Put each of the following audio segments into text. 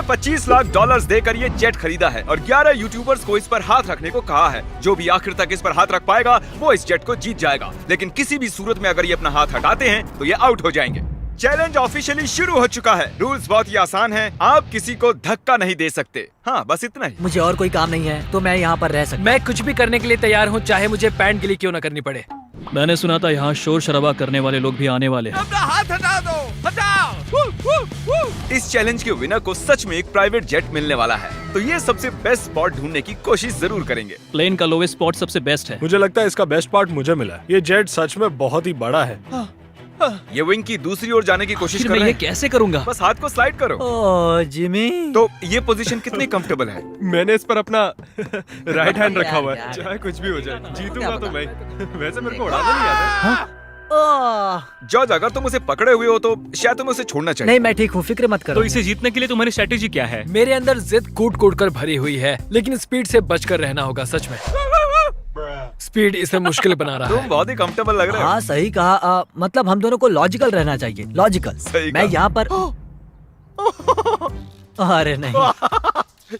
$25 लाख देकर ये जेट खरीदा है और 11 यूट्यूबर्स को इस पर हाथ रखने को कहा है। जो भी आखिर तक इस पर हाथ रख पाएगा वो इस जेट को जीत जाएगा, लेकिन किसी भी सूरत में अगर ये अपना हाथ हटाते हैं तो ये आउट हो जाएंगे। चैलेंज ऑफिशियली शुरू हो चुका है। रूल्स बहुत ही आसान हैं। आप किसी को धक्का नहीं दे सकते। हाँ, बस इतना ही। मुझे और कोई काम नहीं है तो मैं यहाँ पर रह सकता। मैं कुछ भी करने के लिए तैयार हूँ, चाहे मुझे पैंट गिली क्यों न करनी पड़े। मैंने सुना था यहाँ शोर शराबा करने वाले लोग भी आने वाले हैं। अपना हाथ हटा दो, हटाओ। इस चैलेंज के विनर को सच में एक प्राइवेट जेट मिलने वाला है, तो ये सबसे बेस्ट स्पॉट ढूंढने की कोशिश जरूर करेंगे। प्लेन का लोवेस्ट स्पॉट सबसे बेस्ट है। मुझे लगता है इसका बेस्ट पार्ट मुझे मिला है। ये जेट सच में बहुत ही बड़ा है। ये विंग की दूसरी ओर जाने की कोशिश फिर कर मैं रहे ये हैं। कैसे करूँगा? बस हाथ को स्लाइड करो। ओह जिमी, तो ये पोजीशन कितनी कंफर्टेबल है? मैंने इस पर अपना राइट हैंड रखा हुआ है। यार। चाहे कुछ भी हो जाए, जीतूंगा तो मैं। वैसे मेरे को उड़ाना नहीं आता। ओह जॉर्ज, अगर तुम उसे पकड़े हुए हो तो शायद तुम्हें उसे छोड़ना चाहिए। नहीं, मैं ठीक हूँ, फिक्र मत करो। तो इसे जीतने के लिए तुम्हारी स्ट्रेटेजी क्या है? मेरे अंदर जिद कूट कूट कर भरी हुई है, लेकिन स्पीड से बचकर रहना होगा। सच में स्पीड इसे मुश्किल बना रहा तुम है। बहुत ही कंफर्टेबल लग रहे हो। हाँ सही कहा। मतलब हम दोनों को लॉजिकल रहना चाहिए। लॉजिकल। सही मैं कहा। यहाँ पर अरे नहीं,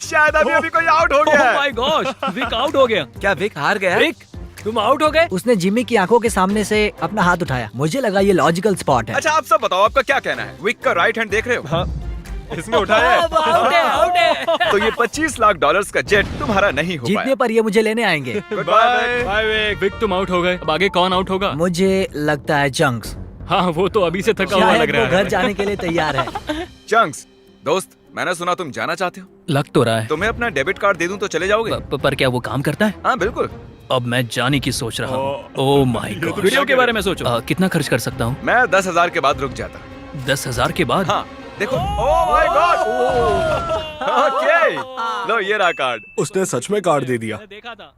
शायद अभी कोई आउट हो गया ओह है। माय गॉश, विक आउट हो गया। क्या विक हार गया? विक, तुम आउट हो गए। उसने जिमी की आंखों के सामने से अपना हाथ उठाया। मुझे लगा ये लॉजिकल स्पॉट है। अच्छा, आप सब बताओ, आपका क्या कहना है? विक का राइट हैंड देख रहे हो? हाँ, इसने उठाया है। आउट है, आउट है। तो ये $25 लाख का जेट तुम्हारा नहीं हो जीतने पाया। पर ये मुझे लेने आएंगे। बाय। Bye Vik. विक तुम आउट हो गए। अब आगे कौन आउट होगा? मुझे लगता है चंक्स। हाँ, वो तो अभी से थका हुआ लग शायद वो रहा घर है। जाने के लिए तैयार है। चंक्स, दोस्त, मैंने सुना तुम जाना चाहते हो। लग तो रहा है। तुम्हें अपना डेबिट कार्ड दे दूं तो चले जाओगे? पर क्या वो काम करता है? हाँ बिल्कुल। अब मैं जाने की सोच रहा हूँ। Oh my God. वीडियो के बारे में सोचो। कितना खर्च कर सकता हूँ? मैं 10,000 के बाद रुक जाता। 10,000 के बाद? हाँ देखो। Oh my God. ओके, लो ये रहा कार्ड। उसने सच में कार्ड दे दिया। देखा था।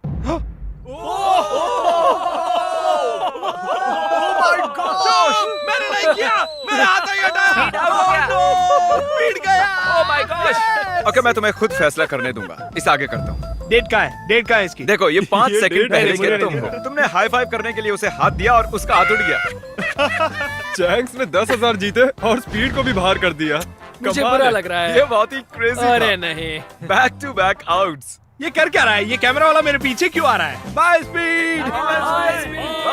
मैंने नहीं किया, मेरा हाथ नहीं हटा। पीट गया। ओह माय गॉश। ओके, मैं तुम्हें खुद फैसला करने दूंगा। इस आगे करता हूँ। डेट का है? डेट का है इसकी? देखो, ये 5 ये सेकंड डेट पहले है, के मुझे तुम नहीं हो। तुमने हाई फाइव करने के लिए उसे हाथ दिया और उसका हाथ उड़ गया। चैंक्स ने 10,000 जीते और स्पीड को भी बाहर कर दिया। मुझे कमाल बुरा है। लग रहा है। ये बहुत ही क्रेजी अरे था। नहीं। Back to back outs. ये कर क्या रहा है? ये कैमरा वाला मेरे पीछे क्यों आ रहा है? By speed. Bye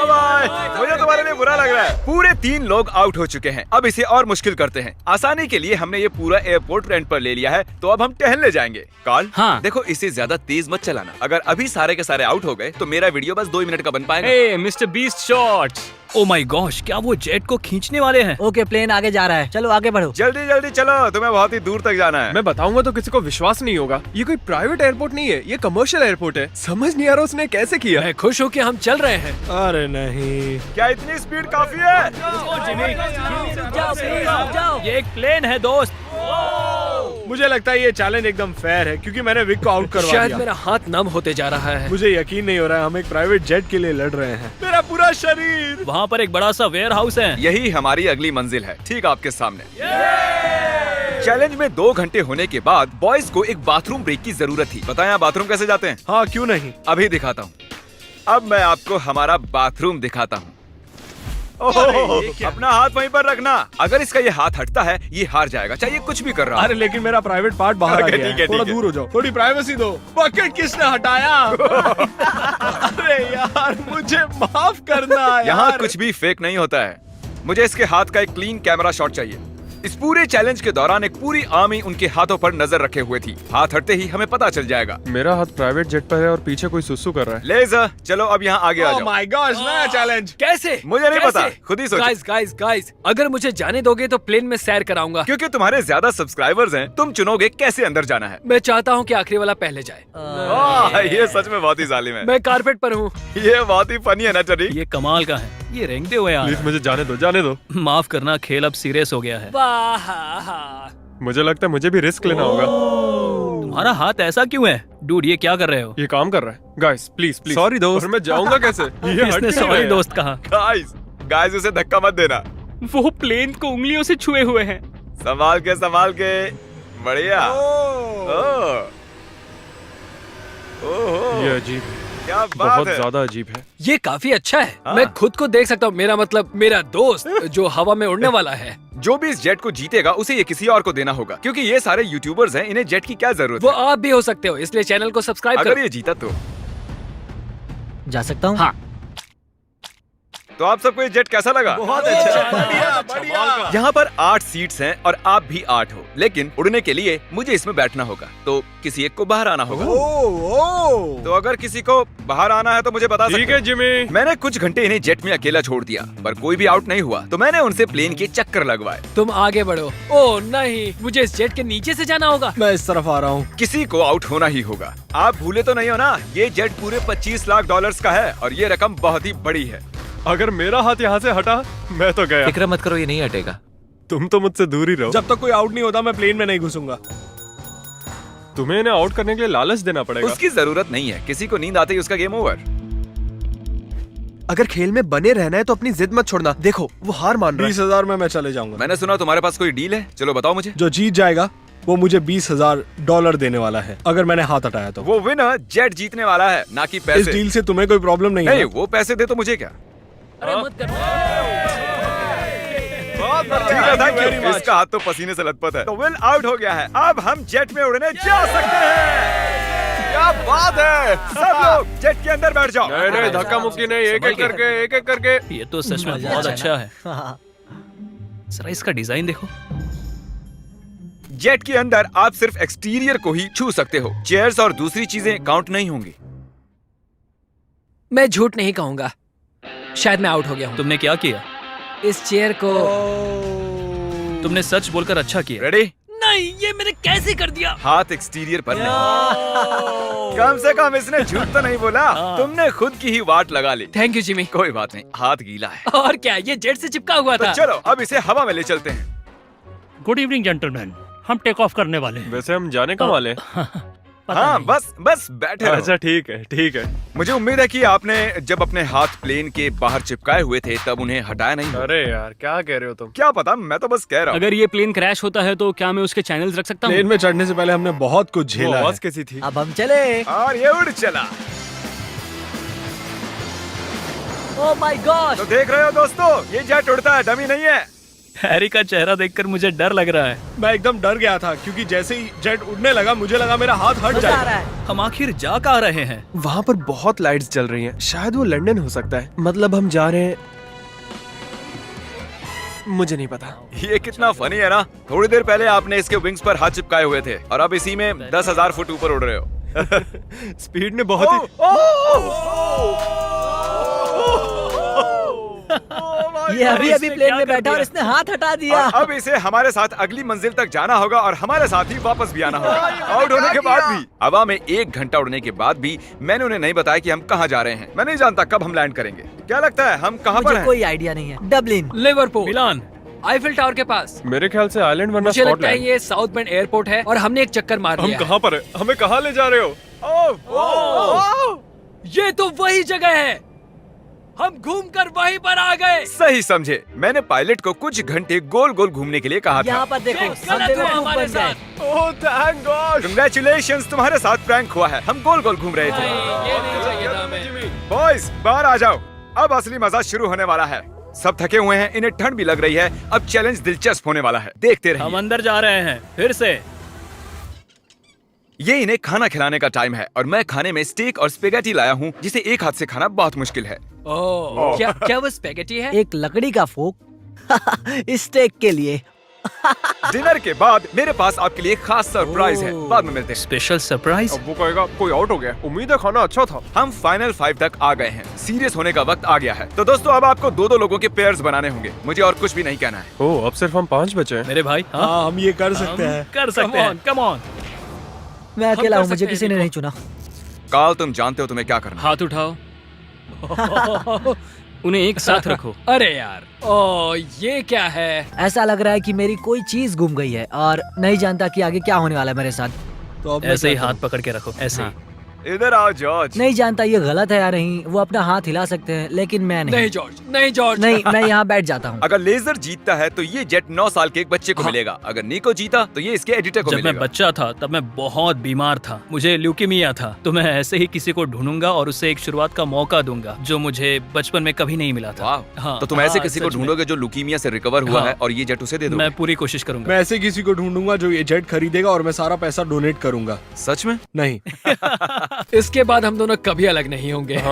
bye. मुझे तुम्हारे लिए बुरा लग रहा है। पूरे 3 लोग आउट हो चुके हैं। अब इसे और मुश्किल करते हैं। आसानी के लिए हमने ये पूरा एयरपोर्ट रेंट पर ले लिया है, तो अब हम टहलने जाएंगे। कार्ल, हाँ। देखो, इसे ज्यादा तेज मत चलाना। अगर अभी सारे के सारे आउट हो गए तो मेरा वीडियो बस 2 मिनट का बन पाएगा। Hey Mister Beast shots. Oh my gosh, क्या वो जेट को खींचने वाले हैं? ओके, प्लेन आगे जा रहा है। चलो आगे बढ़ो। जल्दी जल्दी चलो, तुम्हें बहुत ही दूर तक जाना है। मैं बताऊंगा तो किसी को विश्वास नहीं होगा। ये कोई प्राइवेट एयरपोर्ट नहीं है, ये कमर्शियल एयरपोर्ट है। समझ नहीं आ रहा उसने कैसे किया। मैं खुश हूँ कि हम चल रहे हैं। अरे नहीं। क्या इतनी स्पीड काफी है? ये एक प्लेन है दोस्त। मुझे लगता है ये चैलेंज एकदम फेयर है क्योंकि मैंने विक को आउट करवा शायद दिया। मेरा हाथ नम होते जा रहा है। मुझे यकीन नहीं हो रहा है हम एक प्राइवेट जेट के लिए लड़ रहे हैं। मेरा पूरा शरीर। वहाँ पर एक बड़ा सा वेयर हाउस है। यही हमारी अगली मंजिल है, ठीक आपके सामने। चैलेंज में 2 घंटे होने के बाद बॉयज को एक बाथरूम ब्रेक की जरूरत थी। बताएं आप बाथरूम कैसे जाते हैं? हाँ, क्यों नहीं। अभी दिखाता हूँ। अब मैं आपको हमारा बाथरूम दिखाता हूँ। अपना हाथ वहीं पर रखना। अगर इसका ये हाथ हटता है ये हार जाएगा, चाहे कुछ भी कर रहा हो। अरे लेकिन मेरा प्राइवेट पार्ट बाहर आ ओके, गया ठीक है। है, थोड़ा ठीक है। दूर हो जाओ, थोड़ी प्राइवेसी दो। बकेट किसने हटाया? अरे यार, मुझे माफ करना यार। यहाँ कुछ भी फेक नहीं होता है। मुझे इसके हाथ का एक क्लीन कैमरा शॉट चाहिए। इस पूरे चैलेंज के दौरान एक पूरी आर्मी उनके हाथों पर नजर रखे हुए थी। हाथ हटते ही हमें पता चल जाएगा। मेरा हाथ प्राइवेट जेट पर है और पीछे कोई सुसु कर रहा है। लेज़र, चलो अब यहाँ आगे आ ओह जाओ। माय गॉड, नया चैलेंज। कैसे? मुझे नहीं पता, खुद ही सोचो। गाइस, अगर मुझे जाने दोगे तो प्लेन में सैर कराऊंगा। क्योंकि तुम्हारे ज्यादा सब्सक्राइबर्स हैं, तुम चुनोगे कैसे अंदर जाना है। मैं चाहता हूँ कि आखिरी वाला पहले जाए। ये सच में बहुत ही जालिम है। मैं कारपेट पर हूँ। ये बहुत ही फनी है ना टरी? ये कमाल का है। ये रेंगते हुए आ प्लीज रहा है। मुझे जाने दो, जाने दो। माफ करना, खेल अब सीरियस हो गया है। मुझे लगता है मुझे भी रिस्क लेना होगा। तुम्हारा हाथ ऐसा क्यों है? डूड, ये क्या कर रहे हो? ये काम कर रहा है। Guys please please. सॉरी दोस्त। और मैं जाऊंगा कैसे? ये हट इसने क्यों सॉरी रहा है? दोस्त कहा। गाइस उसे धक्का मत देना। वो प्लेन को उंगलियों से छुए हुए हैं। संभाल के। बढ़िया। ओह। ये अजीब है। क्या बात बहुत है। ज्यादा अजीब है। ये काफी अच्छा है। हाँ। मैं खुद को देख सकता हूँ। मेरा मतलब मेरा दोस्त जो हवा में उड़ने वाला है, जो भी इस जेट को जीतेगा उसे ये किसी और को देना होगा, क्योंकि ये सारे यूट्यूबर्स हैं, इन्हें जेट की क्या जरूरत वो है। आप भी हो सकते हो, इसलिए चैनल को सब्सक्राइब अगर करो। ये जीता तो जा सकता हूँ? हाँ। तो आप सबको ये जेट कैसा लगा? बहुत अच्छा, बढ़िया बढ़िया। यहाँ पर 8 सीट्स हैं और आप भी 8 हो, लेकिन उड़ने के लिए मुझे इसमें बैठना होगा, तो किसी एक को बाहर आना होगा। तो अगर किसी को बाहर आना है तो मुझे बता ठीक सकते है हो। जिमी। मैंने कुछ घंटे इन्हें जेट में अकेला छोड़ दिया, पर कोई भी आउट नहीं हुआ, तो मैंने उनसे प्लेन के चक्कर लगवाए। तुम आगे बढ़ो। ओह नहीं, मुझे इस जेट के नीचे से जाना होगा। मैं इस तरफ आ रहा हूँ। किसी को आउट होना ही होगा। आप भूले तो नहीं हो ना, ये जेट पूरे 25 लाख डॉलर्स का है और ये रकम बहुत ही बड़ी है। अगर मेरा हाथ यहाँ से हटा, मैं तो गया। फिक्र मत करो, ये नहीं हटेगा। तुम तो मुझसे दूर ही रहो। जब तक कोई आउट नहीं होता मैं प्लेन में नहीं घुसूंगा। तुम्हें इन्हें आउट करने के लिए लालच देना पड़ेगा। उसकी जरूरत नहीं है, किसी को नींद आते ही उसका गेम ओवर। अगर खेल में बने रहना है तो अपनी जिद मत छोड़ना। देखो वो हार मान रहा है। 20,000 में मैं चले जाऊंगा। मैंने सुना तुम्हारे पास कोई डील है, चलो बताओ मुझे। जो जीत जाएगा वो मुझे $20,000 देने वाला है, अगर मैंने हाथ हटाया तो। वो विनर जेट जीतने वाला है, ना कि इस पैसे। डील से तुम्हें कोई प्रॉब्लम नहीं है नहीं, ना? वो पैसे दे तो मुझे क्या। अरे मत करो। ठीक है, thank you। इसका हाथ तो पसीने से लथपथ है। तो विल आउट हो गया है, अब हम जेट में उड़ने जा सकते हैं। क्या बात है, सब लोग जेट के अंदर बैठ जाओ। नहीं नहीं, धक्का मुक्की नहीं, एक एक करके, एक एक करके। ये तो सच में मजा बहुत आ अच्छा है। हाँ। जरा इसका डिजाइन देखो। जेट के अंदर आप सिर्फ एक्सटीरियर को ही छू सकते हो, चेयर्स और दूसरी चीजें काउंट नहीं होंगी। मैं झूठ नहीं कहूंगा, शायद मैं आउट हो गया हूँ। तुमने क्या किया? इस चेयर को तुमने सच बोलकर अच्छा किया। रेडी? नहीं, ये मैंने कैसे कर दिया? हाथ एक्सटीरियर पर नहीं। कम से कम इसने झूठ तो नहीं बोला। तुमने खुद की ही वाट लगा ली। Thank you Jimmy. कोई बात नहीं, हाथ गीला है। और क्या, ये जेट से चिपका हुआ तो था। चलो अब इसे हवा में ले चलते हैं। गुड इवनिंग जेंटलमैन, हम टेक ऑफ करने वाले हैं। वैसे हम जाने कब वाले? पता हाँ, नहीं। बस बैठे रहो। अच्छा ठीक है, ठीक है। मुझे उम्मीद है कि आपने जब अपने हाथ प्लेन के बाहर चिपकाए हुए थे तब उन्हें हटाया नहीं। अरे यार क्या कह रहे हो तुम? क्या पता, मैं तो बस कह रहा हूँ। अगर ये प्लेन क्रैश होता है तो क्या मैं उसके चैनल्स रख सकता हूँ? प्लेन में चढ़ने से पहले हमने बहुत कुछ वो झेला है। आवाज कैसी थी? अब हम चले। और ये उड़ चला। Oh my God. तो देख रहे हो दोस्तों, ये जेट उड़ता है, डमी नहीं है। हैरी का चेहरा देखकर मुझे डर लग रहा है। मैं एकदम डर गया था क्योंकि जैसे ही जेट उड़ने लगा मुझे लगा मेरा हाथ हट मजा आ जाएगा। रहा है। हम आखिर जा कहाँ रहे हैं? वहाँ पर बहुत लाइट्स जल रही हैं। शायद वो लंदन हो सकता है। मतलब हम जा रहे हैं, मुझे नहीं पता। ये कितना फनी है ना। थोड़ी देर पहले आपने इसके विंग्स पर हाथ चिपकाए हुए थे और अब इसी में 10,000 फुट ऊपर उड़ रहे हो। स्पीड ने बहुत ही ये अभी अभी प्लेन में बैठा और इसने हाथ हटा दिया। और अब इसे हमारे साथ अगली मंजिल तक जाना होगा और हमारे साथ ही वापस भी आना होगा। आउट होने के बाद भी, हवा में 1 घंटा उड़ने के बाद भी मैंने उन्हें नहीं बताया कि हम कहाँ जा रहे हैं। मैं नहीं जानता कब हम लैंड करेंगे। क्या लगता है हम कहाँ पर मुझे हैं? कोई आइडिया नहीं है। डबलिन। लिवरपूल, मिलान। आईफिल टावर के पास। मेरे ख्याल से आइलैंड वरना मुझे लगता है स्कॉटलैंड। ये साउथ बेंड एयरपोर्ट है और हमने एक चक्कर मार हम लिया है। कहाँ पर है? हमें कहाँ ले जा रहे हो? ये तो वही जगह है, हम घूमकर वहीं पर आ गए। सही समझे। मैंने पायलट को कुछ घंटे गोल गोल घूमने के लिए कहा था। यहाँ पर देखो, ये सब गलत हुआ बेवकूफ हमारे बन गए। साथ। Oh thank God. कंग्रेचुलेशंस, तुम्हारे साथ प्रैंक हुआ है। हम गोल गोल घूम रहे थे। नहीं, ये नहीं चाहिए था हमें। बॉयज बाहर आ जाओ, अब असली मजा शुरू होने वाला है। सब थके हुए हैं, इन्हें ठंड भी लग रही है। अब चैलेंज दिलचस्प होने वाला है, देखते हम रहिए। अंदर जा रहे हैं फिर से। ये इन्हें खाना खिलाने का टाइम है और मैं खाने में स्टेक और स्पेगेटी लाया हूँ, जिसे एक हाथ से खाना बहुत मुश्किल है। ओह, क्या वो स्पेगेटी है? एक लकड़ी का फोक स्टेक के लिए। डिनर के बाद मेरे पास आपके लिए खास सरप्राइज है, बाद में मिलते हैं। Special surprise. अब वो कहेगा कोई आउट हो गया। उम्मीद है खाना अच्छा था। हम फाइनल 5 तक आ गए हैं। सीरियस होने का वक्त आ गया है। तो दोस्तों अब आपको 2-2 लोगों के पेयर्स बनाने होंगे। मुझे और कुछ भी नहीं कहना है। ओह अब सिर्फ हम 5 बचे हैं। मेरे भाई, हाँ, हाँ हम ये कर सकते हैं। कर सकते हैं। Come on. मैं अकेला कर हूँ, मुझे सकते हैं, किसी ने देखो। नहीं चुना। काल, तुम जानते हो तुम्हें क्या करना है। हाथ उठाओ। उन्हें एक साथ रखो। अरे यार, ओ ये क्या है? ऐसा लग रहा है कि मेरी कोई चीज गुम गई है और नहीं जानता कि आगे क्या होने वाला है मेरे साथ। तो अब मैं ऐसे ही क्या हाथ करूं? पकड़ के रखो, ऐसे ही। इधर आओ जॉर्ज। नहीं जानता ये गलत है या नहीं, वो अपना हाथ हिला सकते हैं लेकिन मैं नहीं। नहीं जॉर्ज, नहीं जॉर्ज। नहीं, मैं यहाँ बैठ जाता हूँ। अगर लेजर जीतता है तो ये जेट 9 साल के एक बच्चे को मिलेगा। अगर निको जीता तो ये इसके एडिटर को जब मैं मिलेगा। बच्चा था तब मैं बहुत बीमार था, मुझे ल्यूकीमिया था, तो मैं ऐसे ही किसी को ढूंढूंगा और उसे एक शुरुआत का मौका दूंगा जो मुझे बचपन में कभी नहीं मिला था। वाह, हाँ, तो तुम ऐसे हाँ, किसी को सच में। ढूंढोगे जो लुकीमिया से रिकवर हुआ हाँ। है और ये जेट उसे दे दो। मैं पूरी कोशिश करूंगा। मैं ऐसे किसी को ढूंढूंगा जो ये जेट खरीदेगा और मैं सारा पैसा डोनेट करूंगा। सच में? नहीं। इसके बाद हम दोनों कभी अलग नहीं होंगे।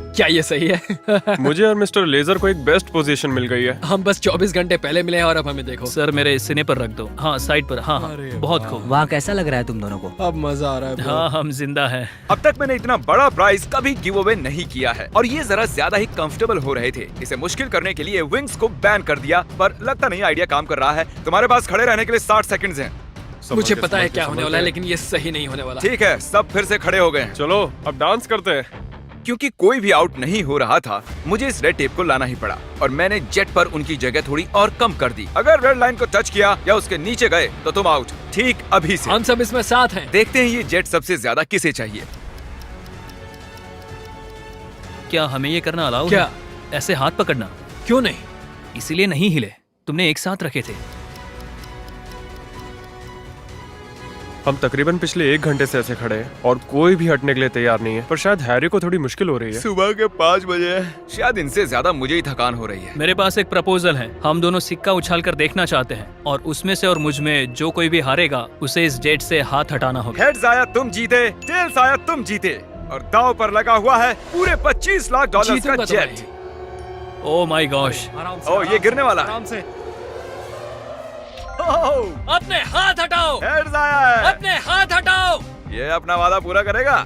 क्या ये सही है? मुझे और मिस्टर लेजर को एक बेस्ट पोजीशन मिल गई है। हम बस 24 घंटे पहले मिले हैं और अब हमें देखो। सर मेरे सीने पर रख दो। हाँ साइड पर। हाँ हाँ, बहुत खूब। वहाँ कैसा लग रहा है तुम दोनों को? अब मजा आ रहा है bro। हाँ हम जिंदा हैं। अब तक मैंने इतना बड़ा प्राइज कभी गिव अवे नहीं किया है और ये जरा ज्यादा ही कंफर्टेबल हो रहे थे। इसे मुश्किल करने के लिए विंग्स को बैन कर दिया, पर लगता नहीं आइडिया काम कर रहा है। तुम्हारे पास खड़े रहने के लिए 60 सेकंड्स हैं। मुझे पता है क्या होने वाला है, लेकिन ये सही नहीं होने वाला। ठीक है, सब फिर से खड़े हो गए हैं। चलो अब डांस करते हैं। क्योंकि कोई भी आउट नहीं हो रहा था, मुझे इस रेड टेप को लाना ही पड़ा और मैंने जेट पर उनकी जगह थोड़ी और कम कर दी। अगर रेड लाइन को टच किया या उसके नीचे गए तो तुम आउट। ठीक अभी से। हम सब इसमें साथ हैं। देखते हैं ये जेट सबसे ज्यादा किसे चाहिए। क्या हमें ये करना अलाउ क्या? है? ऐसे हाथ पकड़ना क्यों नहीं? इसीलिए नहीं हिले, तुमने एक साथ रखे थे। हम तकरीबन पिछले 1 घंटे से ऐसे खड़े हैं और कोई भी हटने के लिए तैयार नहीं है, पर शायद हैरी को थोड़ी मुश्किल हो रही है। सुबह के 5 बजे है, शायद इनसे ज्यादा मुझे ही थकान हो रही है। मेरे पास एक प्रपोजल है। हम दोनों सिक्का उछाल कर देखना चाहते हैं और उसमें से और मुझ में जो कोई भी हारेगा उसे इस जेट से हाथ हटाना होगा। हेड्स आया तुम जीते, टेल्स आया तुम जीते और दांव पर लगा हुआ है पूरे 25 लाख डॉलर का जीतूंगा तो जेट। ओह माय गॉश, ओ ये गिरने वाला है। आराम से। अपने हाथ हटाओ, हेड्स आया है। अपने हाथ हटाओ। ये अपना वादा पूरा करेगा।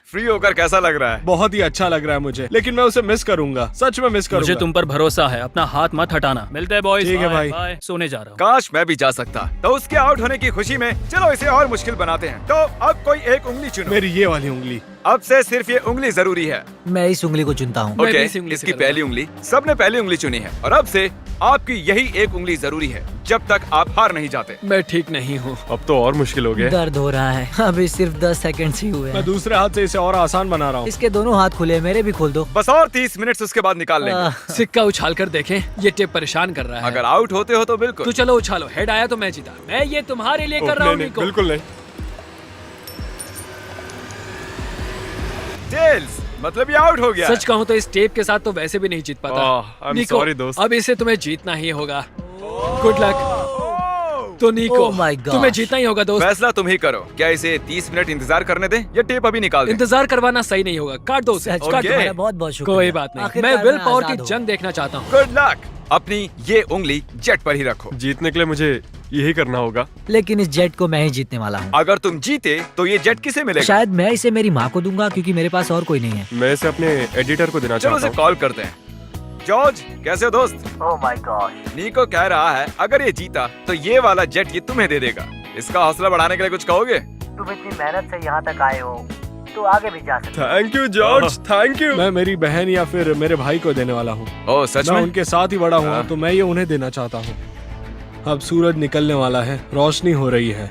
फ्री होकर कैसा लग रहा है? बहुत ही अच्छा लग रहा है मुझे, लेकिन मैं उसे मिस करूंगा, सच में मिस करूंगा। मुझे तुम पर भरोसा है, अपना हाथ मत हटाना। मिलते हैं बॉयज। ठीक है भाई। बाय। सोने जा रहा हूँ। काश मैं भी जा सकता। तो उसके आउट होने की खुशी में चलो इसे और मुश्किल बनाते हैं। तो अब कोई एक उंगली चुनो। मेरी ये वाली उंगली। अब से सिर्फ ये उंगली जरूरी है। मैं इस उंगली को चुनता हूँ। मैं भी ओके, इसी उंगली से इसकी करूंगा। पहली उंगली, सबने पहली उंगली चुनी है और अब से आपकी यही एक उंगली जरूरी है जब तक आप हार नहीं जाते। मैं ठीक नहीं हूँ। अब तो और मुश्किल हो गया। दर्द हो रहा है। अभी सिर्फ 10 सेकंड ही हुए मैं हैं। दूसरे हाथ से इसे और आसान बना रहा हूँ। इसके दोनों हाथ खुले, मेरे भी खोल दो। बस और 30 मिनट उसके बाद निकाल लेंगे। सिक्का उछाल कर देखें, ये टेप परेशान कर रहा है। अगर आउट होते हो तो बिल्कुल। तो चलो उछालो, हेड आया तो मैं जीता। मैं ये तुम्हारे लिए कर रहा हूँ नहीं, निको। बिल्कुल नहीं। टेल्स, मतलब ये आउट हो गया। सच कहूँ तो इस टेप के साथ तो वैसे भी नहीं जीत पाता। I'm निको, sorry, दोस्त। अब इसे तुम्हें जीतना ही होगा। Good luck. तो निको, Oh my gosh। तुम्हें जीतना ही होगा दोस्त। फैसला तुम ही करो। क्या इसे 30 मिनट इंतजार करने दें या टेप अभी निकाल दें? इंतजार करवाना सही नहीं होगा, काट दो उसे, सच काट में दो। तुम्हारा बहुत बहुत शुक्रिया। कोई बात नहीं, आखिरकार मैं विल पावर की आजाद हूँ। जंग देखना चाहता हूँ। Good luck. अपनी ये उंगली जेट पर ही रखो। जीतने के लिए मुझे यही करना होगा। लेकिन इस जेट को मैं ही जीतने वाला हूँ। अगर तुम जीते तो ये जेट किसे मिलेगा? शायद मैं इसे मेरी माँ को दूंगा क्योंकि मेरे पास और कोई नहीं है। मैं इसे अपने एडिटर को देना चलो चाहता उसे हूँ। कॉल करते हैं। जॉर्ज, कैसे हो दोस्त? Oh my God. नीको कह रहा है अगर ये जीता तो ये वाला जेट ये तुम्हें दे देगा। इसका हौसला बढ़ाने के लिए कुछ कहोगे? तुम इतनी मेहनत से यहाँ तक आए हो तो आगे भी जा सकते thank you George, thank you. मैं मेरी बहन या फिर मेरे भाई को देने वाला हूँ। ओह सच मैं में? उनके साथ ही बड़ा हुआ हाँ। तो मैं ये उन्हें देना चाहता हूँ। अब सूरज निकलने वाला है, रोशनी हो रही है।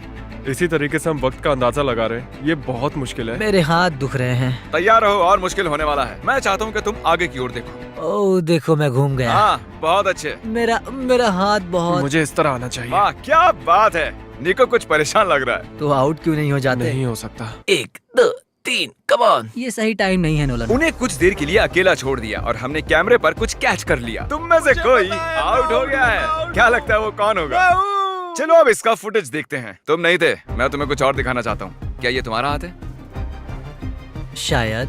इसी तरीके से हम वक्त का अंदाजा लगा रहे हैं। ये बहुत मुश्किल है। मेरे हाथ दुख रहे हैं। तैयार रहो, और मुश्किल होने वाला है। मैं चाहता हूँ कि तुम आगे की ओर देखो। ओह देखो मैं घूम गया। हाँ, बहुत अच्छे। मेरा हाथ बहुत। मुझे इस तरह आना चाहिए। वाह क्या बात है। निको कुछ परेशान लग रहा है। तो आउट क्यों नहीं हो जाते? नहीं हो सकता। 1 2 3 कम ऑन। ये सही टाइम नहीं है नोलन। उन्हें कुछ देर के लिए अकेला छोड़ दिया और हमने कैमरे पर कुछ कैच कर लिया। तुम में से कोई आउट हो गया है। क्या लगता है वो कौन होगा? चलो अब इसका फुटेज देखते हैं। तुम नहीं थे, मैं तुम्हें कुछ और दिखाना चाहता हूँ। क्या ये तुम्हारा हाथ है? शायद।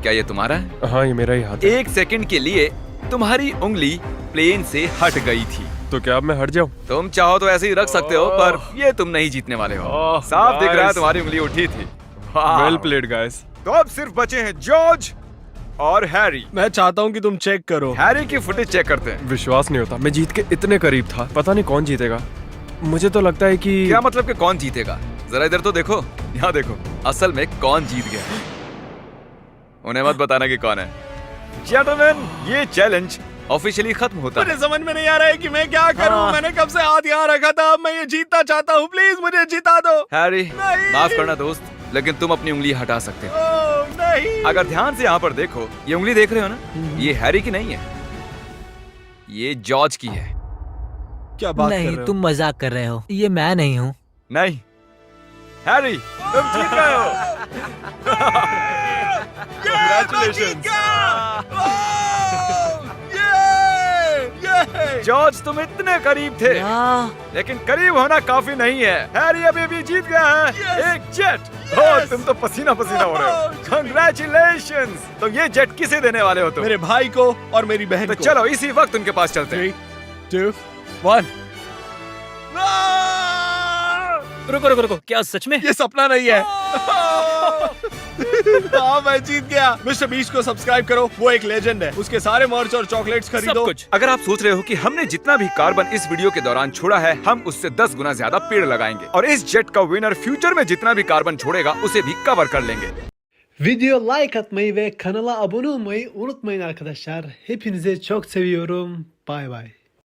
क्या ये तुम्हारा है? हाँ, ये मेरा ही हाथ है। 1 सेकंड के लिए तुम्हारी उंगली प्लेन से हट गई थी। तो क्या अब मैं हट जाऊँ? तुम चाहो तो ऐसे ही रख सकते हो, पर ये तुम नहीं जीतने वाले हो। ओह, साफ दिख रहा है guys। तुम्हारी उंगली उठी थी। वाह। Well played guys. तो अब सिर्फ बचे हैं जॉर्ज और हैरी। मैं चाहता हूँ कि तुम चेक करो। हैरी की फुटेज चेक करते हैं। विश्वास नहीं होता, मैं जीत के इतने करीब था। पता नहीं कौन जीतेगा। मुझे तो लगता है कि क्या मतलब कि कौन जीतेगा? जरा इधर तो देखो, यहाँ देखो। असल में कौन जीत गया? उन्हें मत बताना कि कौन है। जेंटलमैन, ये चैलेंज ऑफिशियली खत्म होता मुझे है। समझ में नहीं आ रहा है कि मैं क्या करूं। हाँ। मैंने कब से हाथ यहाँ रखा था, अब मैं ये जीतना चाहता हूँ। प्लीज मुझे जिता दो। हैरी, नहीं। माफ करना दोस्त, लेकिन तुम अपनी उंगली हटा सकते हो। ओह, नहीं। अगर ध्यान से यहाँ पर देखो, ये उंगली देख रहे हो ना, ये हैरी की नहीं है, ये जॉर्ज की है। क्या बात कर नहीं, रहे हो? तुम मजाक कर रहे हो, ये मैं नहीं हूँ। नहीं हैरी, तुम जीत गए हो। Congratulations. जॉर्ज, तुम इतने करीब थे, लेकिन करीब होना काफी नहीं है। हैरी अभी भी जीत गया है एक जेट। ओह, तुम तो पसीना पसीना हो रहे हो। कंग्रेचुलेशंस। तो ये जेट किसे देने वाले हो तुम? मेरे भाई को और मेरी बहन तो को। चलो इसी वक्त उनके पास चलते हैं। 3, 2, 1। रुको रुको रुको, क्या सच में? ये सपना नहीं है। हाँ, मैं जीत गया। मिस्टर बीस्ट को सब्सक्राइब करो, वो एक लेजेंड है। उसके सारे मर्च और चॉकलेट्स सब खरीदो। कुछ। अगर आप सोच रहे हो कि हमने जितना भी कार्बन इस वीडियो के दौरान छोड़ा है, हम उससे 10 गुना ज्यादा पेड़ लगाएंगे और इस जेट का विनर फ्यूचर में जितना भी कार्बन छोड़ेगा उसे भी कवर कर लेंगे। Video like atmayı ve kanala abone olmayı unutmayın arkadaşlar. Hepinize çok seviyorum. Bay bay.